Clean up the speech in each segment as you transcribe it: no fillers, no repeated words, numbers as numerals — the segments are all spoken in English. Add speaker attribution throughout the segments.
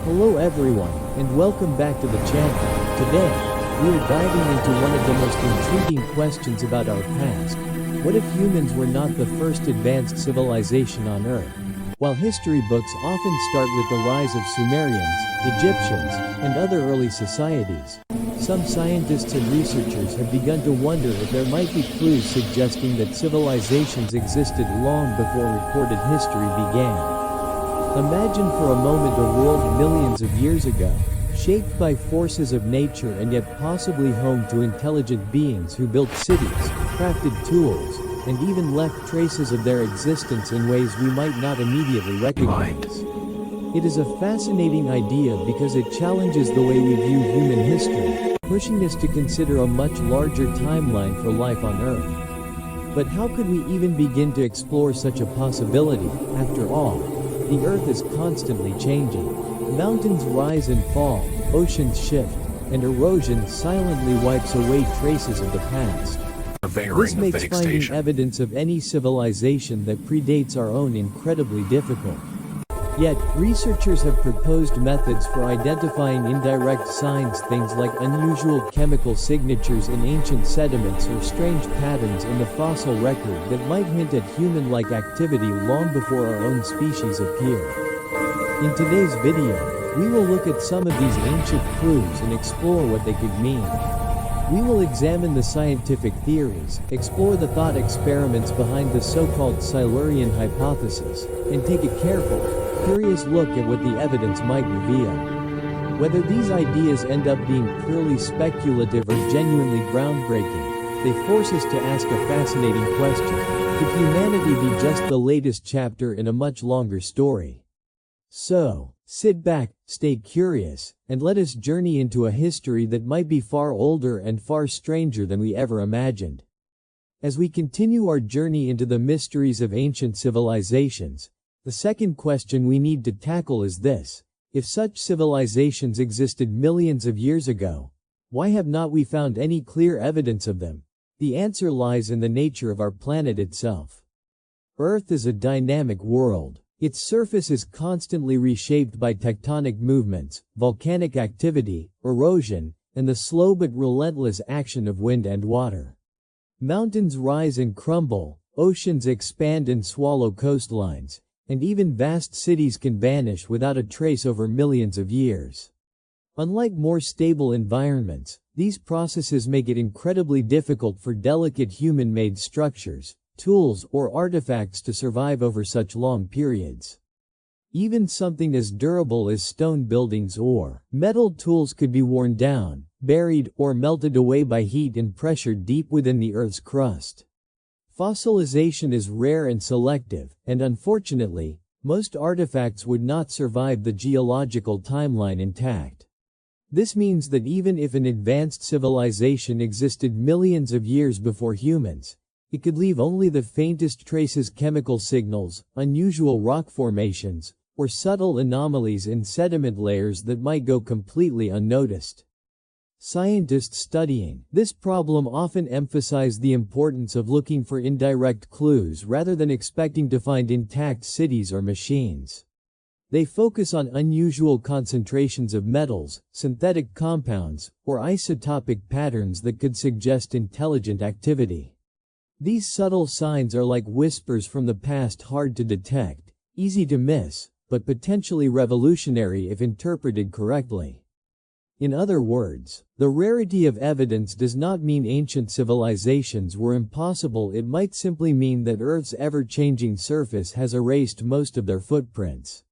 Speaker 1: Hello everyone, and welcome back to the channel. Today, we are diving into one of the most intriguing questions about our past. What if humans were not the first advanced civilization on Earth? While history books often start with the rise of Sumerians, Egyptians, and other early societies, some scientists and researchers have begun to wonder if there might be clues suggesting that civilizations existed long before recorded history began. Imagine for a moment a world millions of years ago, shaped by forces of nature and yet possibly home to intelligent beings who built cities, crafted tools, and even left traces of their existence in ways we might not immediately recognize. It is a fascinating idea because it challenges the way we view human history, pushing us to consider a much larger timeline for life on Earth. But how could we even begin to explore such a possibility? After all, the Earth is constantly changing. Mountains rise and fall, oceans shift, and erosion silently wipes away traces of the past. This makes finding evidence of any civilization that predates our own incredibly difficult. Yet, researchers have proposed methods for identifying indirect signs, things like unusual chemical signatures in ancient sediments or strange patterns in the fossil record that might hint at human-like activity long before our own species appeared. In today's video, we will look at some of these ancient clues and explore what they could mean. We will examine the scientific theories, explore the thought experiments behind the so-called Silurian hypothesis, and take a careful, curious look at what the evidence might reveal. Whether these ideas end up being purely speculative or genuinely groundbreaking, they force us to ask a fascinating question: could humanity be just the latest chapter in a much longer story? So, sit back, stay curious, and let us journey into a history that might be far older and far stranger than we ever imagined. As we continue our journey into the mysteries of ancient civilizations, the second question we need to tackle is this: if such civilizations existed millions of years ago, why have not we found any clear evidence of them? The answer lies in the nature of our planet itself. Earth is a dynamic world. Its surface is constantly reshaped by tectonic movements, volcanic activity, erosion, and the slow but relentless action of wind and water. Mountains rise and crumble, oceans expand and swallow coastlines, and even vast cities can vanish without a trace over millions of years. Unlike more stable environments, these processes make it incredibly difficult for delicate human-made structures, tools, or artifacts to survive over such long periods. Even something as durable as stone buildings or metal tools could be worn down, buried, or melted away by heat and pressure deep within the Earth's crust. Fossilization is rare and selective, and unfortunately, most artifacts would not survive the geological timeline intact. This means that even if an advanced civilization existed millions of years before humans, it could leave only the faintest traces, chemical signals, unusual rock formations, or subtle anomalies in sediment layers that might go completely unnoticed. Scientists studying this problem often emphasize the importance of looking for indirect clues rather than expecting to find intact cities or machines. They focus on unusual concentrations of metals, synthetic compounds, or isotopic patterns that could suggest intelligent activity. These subtle signs are like whispers from the past, hard to detect, easy to miss, but potentially revolutionary if interpreted correctly. In other words, the rarity of evidence does not mean ancient civilizations were impossible. It might simply mean that Earth's ever-changing surface has erased most of their footprints.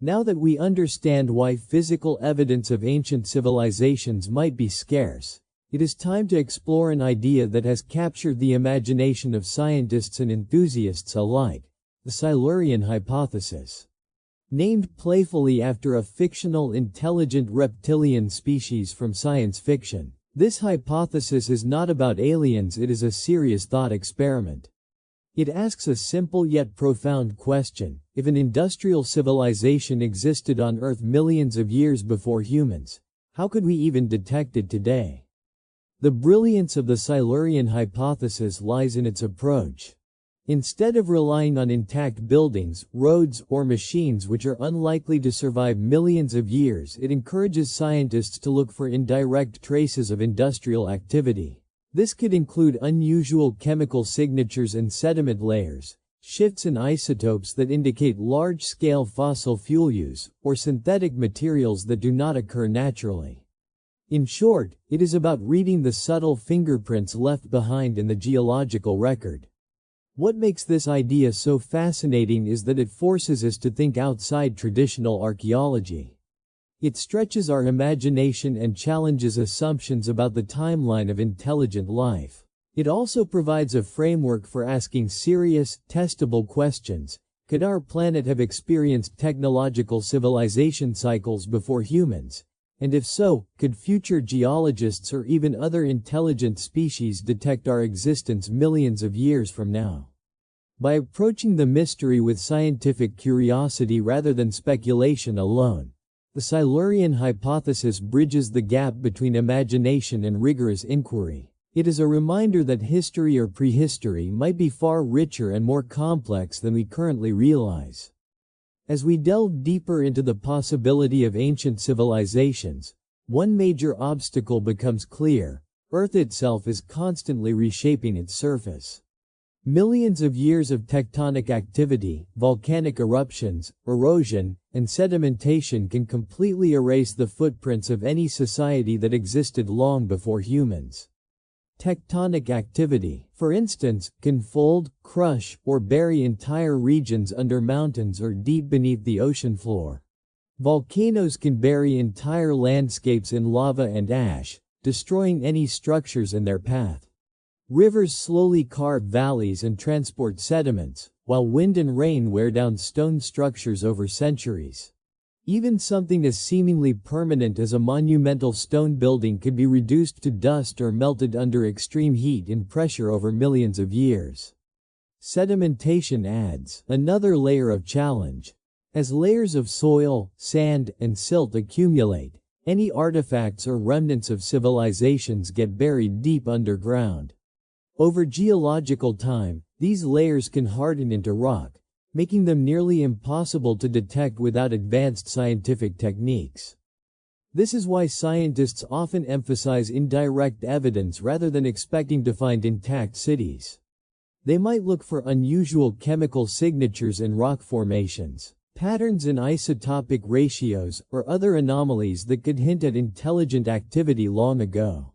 Speaker 1: Now that we understand why physical evidence of ancient civilizations might be scarce, it is time to explore an idea that has captured the imagination of scientists and enthusiasts alike: the Silurian hypothesis. Named playfully after a fictional intelligent reptilian species from science fiction, this hypothesis is not about aliens. It is a serious thought experiment. It asks a simple yet profound question: if an industrial civilization existed on Earth millions of years before humans, how could we even detect it today? The brilliance of the Silurian hypothesis lies in its approach. Instead of relying on intact buildings, roads, or machines which are unlikely to survive millions of years, it encourages scientists to look for indirect traces of industrial activity. This could include unusual chemical signatures in sediment layers, shifts in isotopes that indicate large-scale fossil fuel use, or synthetic materials that do not occur naturally. In short, it is about reading the subtle fingerprints left behind in the geological record. What makes this idea so fascinating is that it forces us to think outside traditional archaeology. It stretches our imagination and challenges assumptions about the timeline of intelligent life. It also provides a framework for asking serious, testable questions. Could our planet have experienced technological civilization cycles before humans? And if so, could future geologists or even other intelligent species detect our existence millions of years from now? By approaching the mystery with scientific curiosity rather than speculation alone, the Silurian hypothesis bridges the gap between imagination and rigorous inquiry. It is a reminder that history or prehistory might be far richer and more complex than we currently realize. As we delve deeper into the possibility of ancient civilizations, one major obstacle becomes clear: Earth itself is constantly reshaping its surface. Millions of years of tectonic activity, volcanic eruptions, erosion, and sedimentation can completely erase the footprints of any society that existed long before humans. Tectonic activity, for instance, can fold, crush, or bury entire regions under mountains or deep beneath the ocean floor. Volcanoes can bury entire landscapes in lava and ash, destroying any structures in their path. Rivers slowly carve valleys and transport sediments, while wind and rain wear down stone structures over centuries. Even something as seemingly permanent as a monumental stone building could be reduced to dust or melted under extreme heat and pressure over millions of years. Sedimentation adds another layer of challenge. As layers of soil, sand, and silt accumulate, any artifacts or remnants of civilizations get buried deep underground. Over geological time, these layers can harden into rock, making them nearly impossible to detect without advanced scientific techniques. This is why scientists often emphasize indirect evidence rather than expecting to find intact cities. They might look for unusual chemical signatures in rock formations, patterns in isotopic ratios, or other anomalies that could hint at intelligent activity long ago.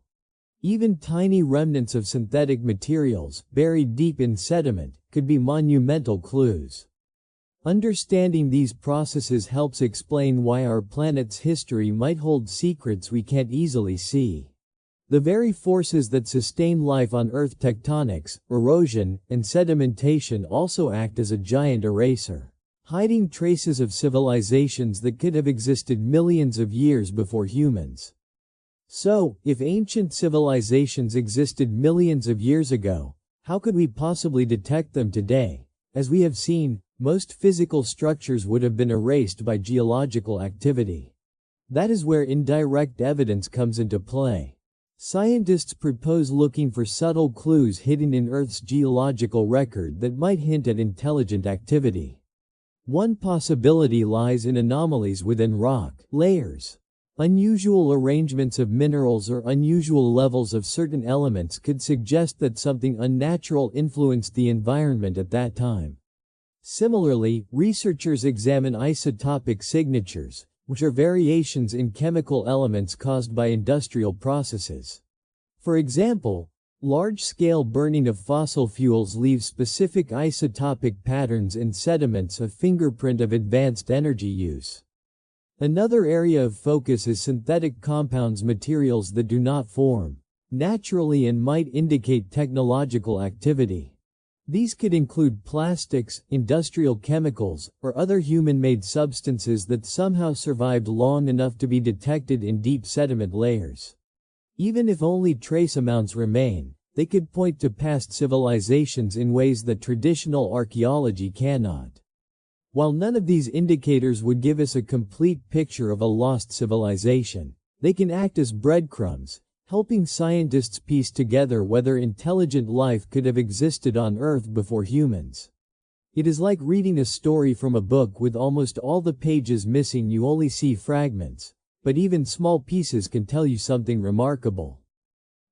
Speaker 1: Even tiny remnants of synthetic materials, buried deep in sediment, could be monumental clues. Understanding these processes helps explain why our planet's history might hold secrets we can't easily see. The very forces that sustain life on Earth, tectonics, erosion, and sedimentation, also act as a giant eraser, hiding traces of civilizations that could have existed millions of years before humans. So, if ancient civilizations existed millions of years ago, how could we possibly detect them today? As we have seen, most physical structures would have been erased by geological activity. That is where indirect evidence comes into play. Scientists propose looking for subtle clues hidden in Earth's geological record that might hint at intelligent activity. One possibility lies in anomalies within rock layers. Unusual arrangements of minerals or unusual levels of certain elements could suggest that something unnatural influenced the environment at that time. Similarly, researchers examine isotopic signatures, which are variations in chemical elements caused by industrial processes. For example, large-scale burning of fossil fuels leaves specific isotopic patterns in sediments, a fingerprint of advanced energy use. Another area of focus is synthetic compounds, materials that do not form naturally and might indicate technological activity. These could include plastics, industrial chemicals, or other human-made substances that somehow survived long enough to be detected in deep sediment layers. Even if only trace amounts remain, they could point to past civilizations in ways that traditional archaeology cannot. While none of these indicators would give us a complete picture of a lost civilization, they can act as breadcrumbs, helping scientists piece together whether intelligent life could have existed on Earth before humans. It is like reading a story from a book with almost all the pages missing. You only see fragments, but even small pieces can tell you something remarkable.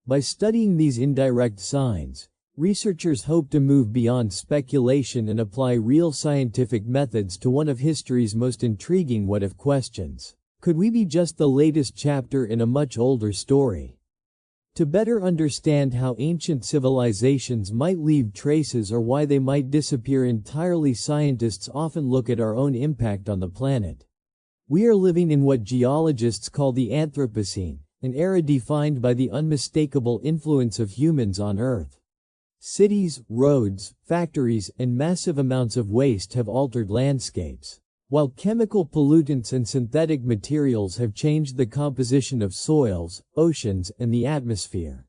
Speaker 1: By studying these indirect signs, researchers hope to move beyond speculation and apply real scientific methods to one of history's most intriguing what-if questions. Could we be just the latest chapter in a much older story? To better understand how ancient civilizations might leave traces or why they might disappear entirely, scientists often look at our own impact on the planet. We are living in what geologists call the Anthropocene, an era defined by the unmistakable influence of humans on Earth. Cities, roads, factories, and massive amounts of waste have altered landscapes, while chemical pollutants and synthetic materials have changed the composition of soils, oceans, and the atmosphere.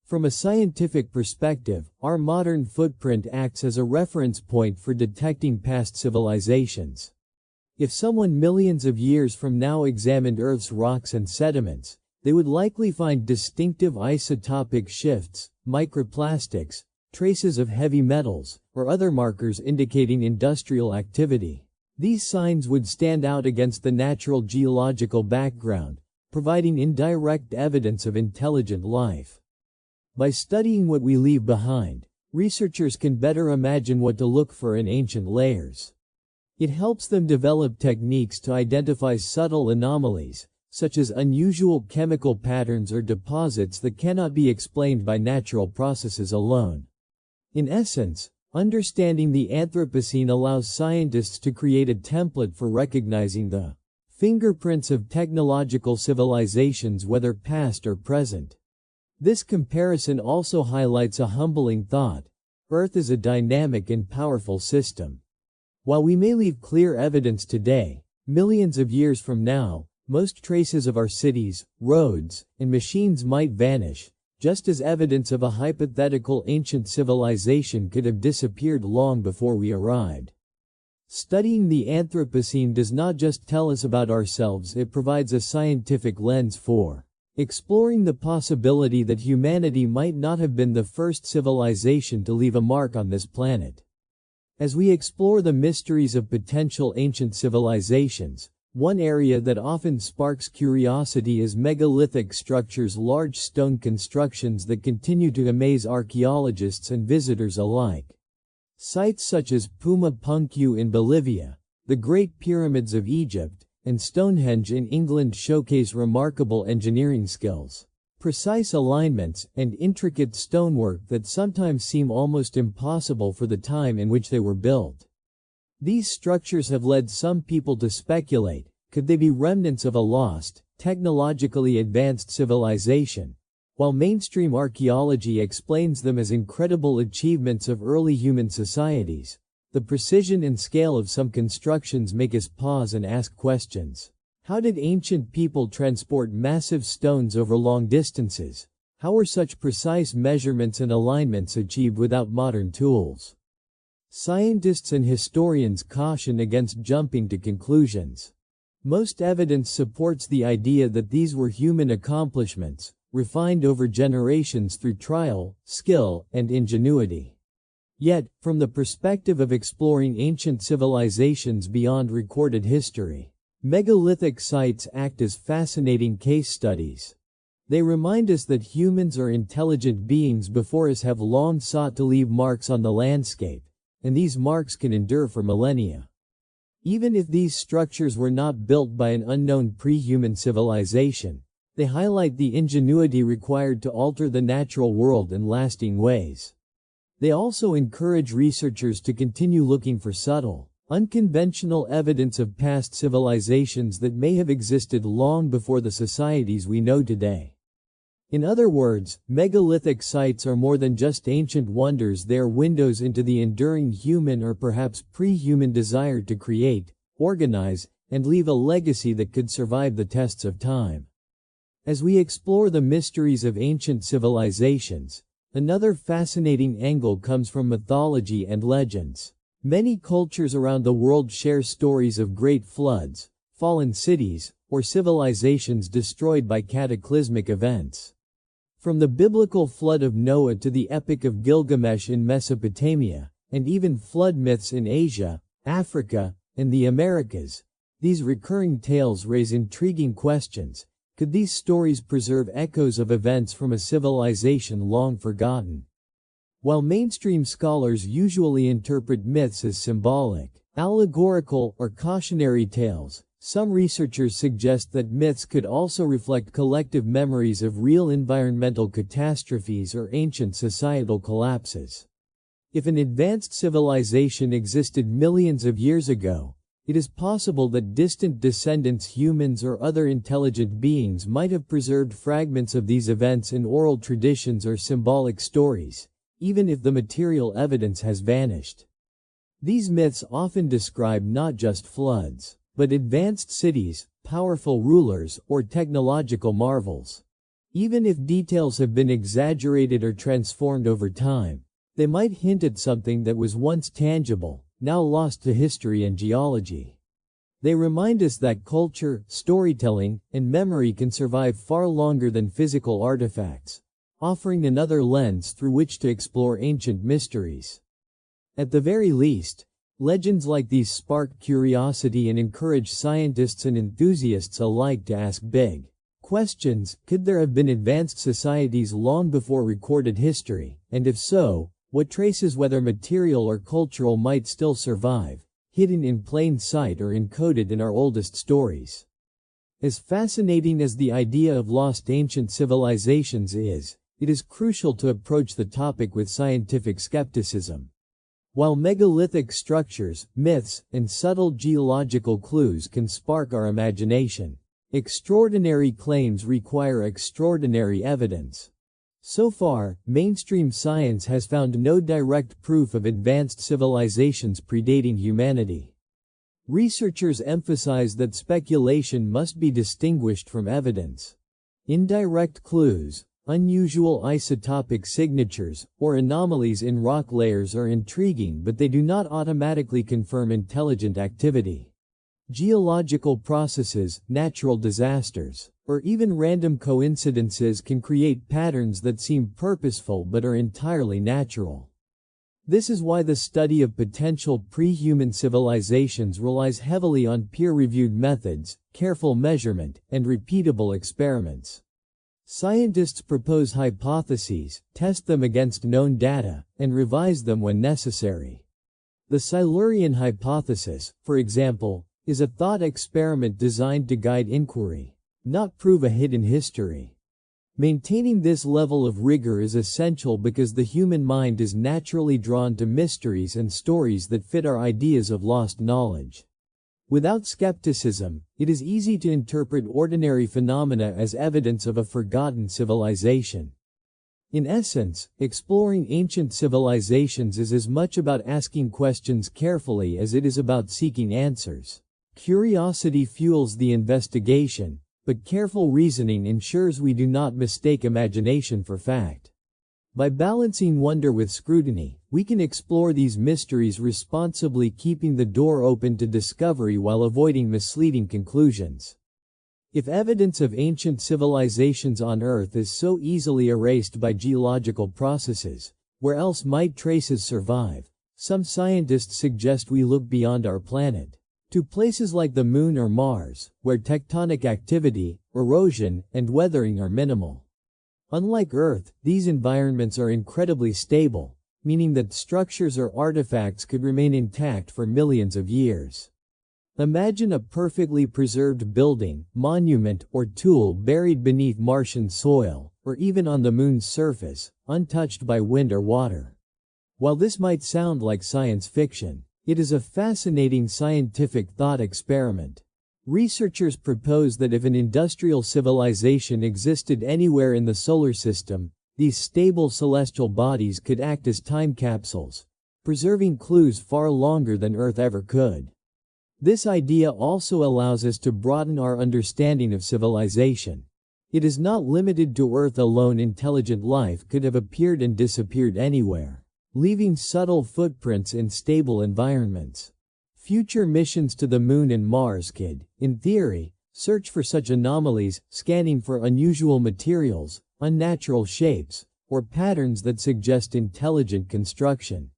Speaker 1: From a scientific perspective, our modern footprint acts as a reference point for detecting past civilizations. If someone millions of years from now examined Earth's rocks and sediments, they would likely find distinctive isotopic shifts, microplastics, traces of heavy metals, or other markers indicating industrial activity. These signs would stand out against the natural geological background, providing indirect evidence of intelligent life. By studying what we leave behind, researchers can better imagine what to look for in ancient layers. It helps them develop techniques to identify subtle anomalies, such as unusual chemical patterns or deposits that cannot be explained by natural processes alone. In essence, understanding the Anthropocene allows scientists to create a template for recognizing the fingerprints of technological civilizations, whether past or present. This comparison also highlights a humbling thought: Earth is a dynamic and powerful system. While we may leave clear evidence today, millions of years from now, most traces of our cities, roads, and machines might vanish, just as evidence of a hypothetical ancient civilization could have disappeared long before we arrived. Studying the Anthropocene does not just tell us about ourselves, it provides a scientific lens for exploring the possibility that humanity might not have been the first civilization to leave a mark on this planet. As we explore the mysteries of potential ancient civilizations, one area that often sparks curiosity is megalithic structures, large stone constructions that continue to amaze archaeologists and visitors alike. Sites such as Puma Punku in Bolivia, the Great Pyramids of Egypt, and Stonehenge in England showcase remarkable engineering skills, precise alignments, and intricate stonework that sometimes seem almost impossible for the time in which they were built. These structures have led some people to speculate, could they be remnants of a lost, technologically advanced civilization? While mainstream archaeology explains them as incredible achievements of early human societies, the precision and scale of some constructions make us pause and ask questions. How did ancient people transport massive stones over long distances? How were such precise measurements and alignments achieved without modern tools? Scientists and historians caution against jumping to conclusions. Most evidence supports the idea that these were human accomplishments, refined over generations through trial, skill, and ingenuity. Yet, from the perspective of exploring ancient civilizations beyond recorded history, megalithic sites act as fascinating case studies. They remind us that humans are intelligent beings before us, have long sought to leave marks on the landscape, and these marks can endure for millennia. Even if these structures were not built by an unknown pre-human civilization, they highlight the ingenuity required to alter the natural world in lasting ways. They also encourage researchers to continue looking for subtle, unconventional evidence of past civilizations that may have existed long before the societies we know today. In other words, megalithic sites are more than just ancient wonders. They are windows into the enduring human or perhaps pre-human desire to create, organize, and leave a legacy that could survive the tests of time. As we explore the mysteries of ancient civilizations, another fascinating angle comes from mythology and legends. Many cultures around the world share stories of great floods, fallen cities, or civilizations destroyed by cataclysmic events. From the biblical flood of Noah to the Epic of Gilgamesh in Mesopotamia, and even flood myths in Asia, Africa, and the Americas, these recurring tales raise intriguing questions. Could these stories preserve echoes of events from a civilization long forgotten? While mainstream scholars usually interpret myths as symbolic, allegorical, or cautionary tales, some researchers suggest that myths could also reflect collective memories of real environmental catastrophes or ancient societal collapses. If an advanced civilization existed millions of years ago, it is possible that distant descendants, humans or other intelligent beings, might have preserved fragments of these events in oral traditions or symbolic stories, even if the material evidence has vanished. These myths often describe not just floods, but advanced cities, powerful rulers, or technological marvels. Even if details have been exaggerated or transformed over time, they might hint at something that was once tangible, now lost to history and geology. They remind us that culture, storytelling, and memory can survive far longer than physical artifacts, offering another lens through which to explore ancient mysteries. At the very least, legends like these spark curiosity and encourage scientists and enthusiasts alike to ask big questions. Could there have been advanced societies long before recorded history? And if so, what traces, whether material or cultural, might still survive, hidden in plain sight or encoded in our oldest stories? As fascinating as the idea of lost ancient civilizations is, it is crucial to approach the topic with scientific skepticism. While megalithic structures, myths, and subtle geological clues can spark our imagination, extraordinary claims require extraordinary evidence. So far, mainstream science has found no direct proof of advanced civilizations predating humanity. Researchers emphasize that speculation must be distinguished from evidence. Indirect clues, unusual isotopic signatures, or anomalies in rock layers are intriguing, but they do not automatically confirm intelligent activity. Geological processes, natural disasters, or even random coincidences can create patterns that seem purposeful but are entirely natural. This is why the study of potential pre-human civilizations relies heavily on peer-reviewed methods, careful measurement, and repeatable experiments. Scientists propose hypotheses, test them against known data, and revise them when necessary. The Silurian hypothesis, for example, is a thought experiment designed to guide inquiry, not prove a hidden history. Maintaining this level of rigor is essential because the human mind is naturally drawn to mysteries and stories that fit our ideas of lost knowledge. Without skepticism, it is easy to interpret ordinary phenomena as evidence of a forgotten civilization. In essence, exploring ancient civilizations is as much about asking questions carefully as it is about seeking answers. Curiosity fuels the investigation, but careful reasoning ensures we do not mistake imagination for fact. By balancing wonder with scrutiny, we can explore these mysteries responsibly, keeping the door open to discovery while avoiding misleading conclusions. If evidence of ancient civilizations on Earth is so easily erased by geological processes, where else might traces survive? Some scientists suggest we look beyond our planet to places like the Moon or Mars, where tectonic activity, erosion, and weathering are minimal. Unlike Earth, these environments are incredibly stable, meaning that structures or artifacts could remain intact for millions of years. Imagine a perfectly preserved building, monument, or tool buried beneath Martian soil, or even on the Moon's surface, untouched by wind or water. While this might sound like science fiction, it is a fascinating scientific thought experiment. Researchers propose that if an industrial civilization existed anywhere in the solar system, these stable celestial bodies could act as time capsules, preserving clues far longer than Earth ever could. This idea also allows us to broaden our understanding of civilization. It is not limited to Earth alone. Intelligent life could have appeared and disappeared anywhere, leaving subtle footprints in stable environments. Future missions to the Moon and Mars could, in theory, search for such anomalies, scanning for unusual materials, unnatural shapes, or patterns that suggest intelligent construction.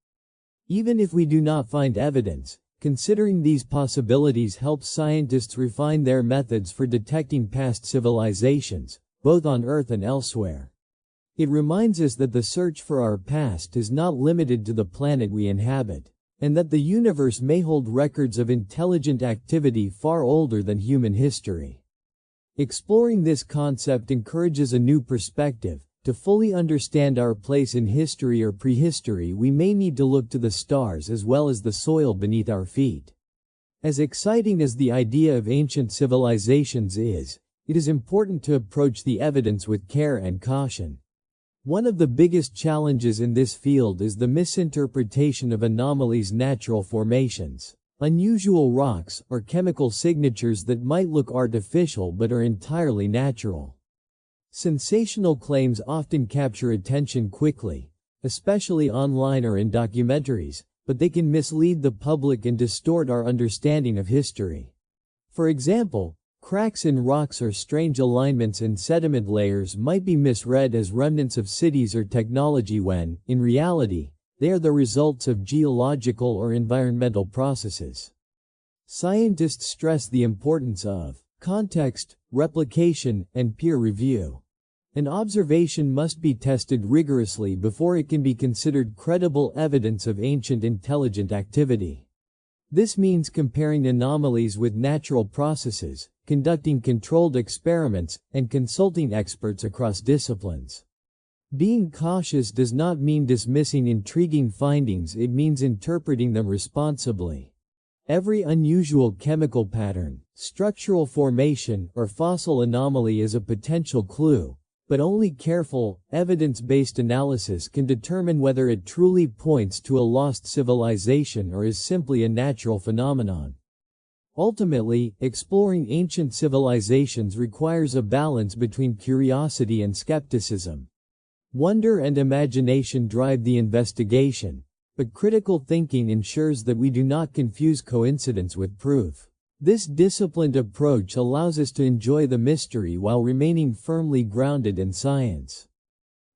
Speaker 1: Even if we do not find evidence, considering these possibilities helps scientists refine their methods for detecting past civilizations, both on Earth and elsewhere. It reminds us that the search for our past is not limited to the planet we inhabit, and that the universe may hold records of intelligent activity far older than human history. Exploring this concept encourages a new perspective. To fully understand our place in history or prehistory, we may need to look to the stars as well as the soil beneath our feet. As exciting as the idea of ancient civilizations is, it is important to approach the evidence with care and caution. One of the biggest challenges in this field is the misinterpretation of anomalies, natural formations, unusual rocks, or chemical signatures that might look artificial but are entirely natural. Sensational claims often capture attention quickly, especially online or in documentaries, but they can mislead the public and distort our understanding of history. For example, cracks in rocks or strange alignments in sediment layers might be misread as remnants of cities or technology when, in reality, they are the results of geological or environmental processes. Scientists stress the importance of context, replication, and peer review. An observation must be tested rigorously before it can be considered credible evidence of ancient intelligent activity. This means comparing anomalies with natural processes, conducting controlled experiments, and consulting experts across disciplines. Being cautious does not mean dismissing intriguing findings, it means interpreting them responsibly. Every unusual chemical pattern, structural formation, or fossil anomaly is a potential clue, but only careful, evidence-based analysis can determine whether it truly points to a lost civilization or is simply a natural phenomenon. Ultimately, exploring ancient civilizations requires a balance between curiosity and skepticism. Wonder and imagination drive the investigation, but critical thinking ensures that we do not confuse coincidence with proof. This disciplined approach allows us to enjoy the mystery while remaining firmly grounded in science.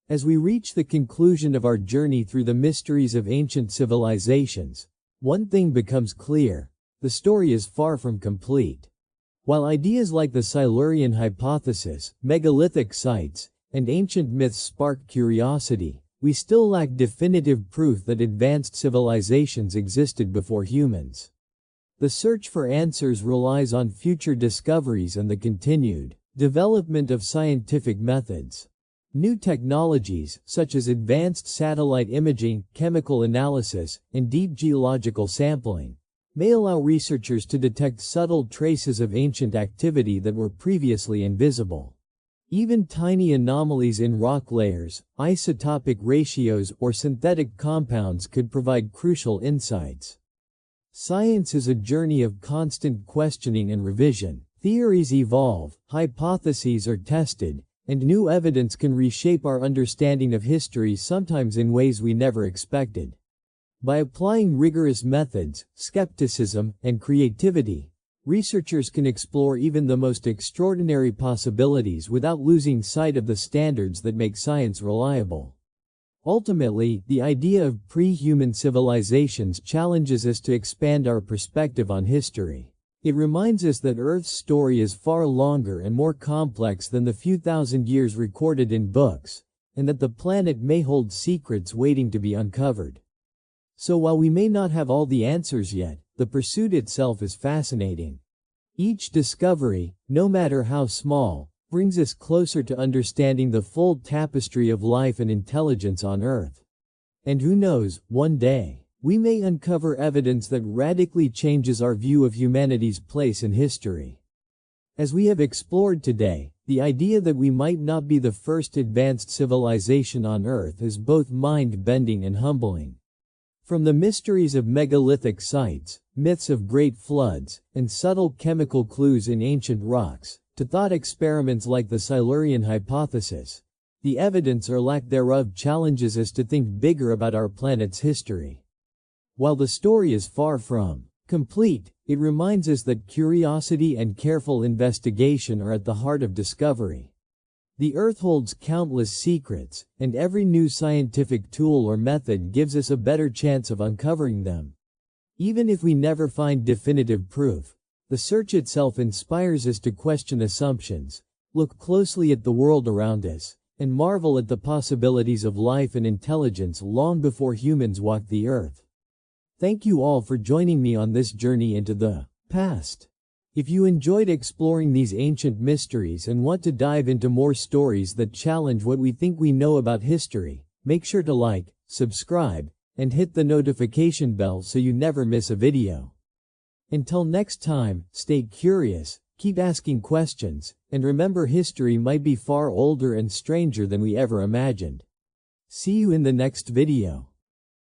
Speaker 1: As we reach the conclusion of our journey through the mysteries of ancient civilizations, one thing becomes clear: the story is far from complete. While ideas like the Silurian hypothesis, megalithic sites, and ancient myths spark curiosity, we still lack definitive proof that advanced civilizations existed before humans. The search for answers relies on future discoveries and the continued development of scientific methods. New technologies, such as advanced satellite imaging, chemical analysis, and deep geological sampling, may allow researchers to detect subtle traces of ancient activity that were previously invisible. Even tiny anomalies in rock layers, isotopic ratios, or synthetic compounds could provide crucial insights. Science is a journey of constant questioning and revision. Theories evolve, hypotheses are tested, and new evidence can reshape our understanding of history, sometimes in ways we never expected. By applying rigorous methods, skepticism, and creativity, researchers can explore even the most extraordinary possibilities without losing sight of the standards that make science reliable. Ultimately, the idea of pre-human civilizations challenges us to expand our perspective on history. It reminds us that Earth's story is far longer and more complex than the few thousand years recorded in books, and that the planet may hold secrets waiting to be uncovered. So while we may not have all the answers yet, the pursuit itself is fascinating. Each discovery, no matter how small, brings us closer to understanding the full tapestry of life and intelligence on Earth. And who knows, one day, we may uncover evidence that radically changes our view of humanity's place in history. As we have explored today, the idea that we might not be the first advanced civilization on Earth is both mind-bending and humbling. From the mysteries of megalithic sites, myths of great floods, and subtle chemical clues in ancient rocks, to thought experiments like the Silurian hypothesis, the evidence or lack thereof challenges us to think bigger about our planet's history. While the story is far from complete, it reminds us that curiosity and careful investigation are at the heart of discovery. The Earth holds countless secrets, and every new scientific tool or method gives us a better chance of uncovering them. Even if we never find definitive proof, the search itself inspires us to question assumptions, look closely at the world around us, and marvel at the possibilities of life and intelligence long before humans walked the Earth. Thank you all for joining me on this journey into the past. If you enjoyed exploring these ancient mysteries and want to dive into more stories that challenge what we think we know about history, make sure to like, subscribe, and hit the notification bell so you never miss a video. Until next time, stay curious, keep asking questions, and remember history might be far older and stranger than we ever imagined. See you in the next video.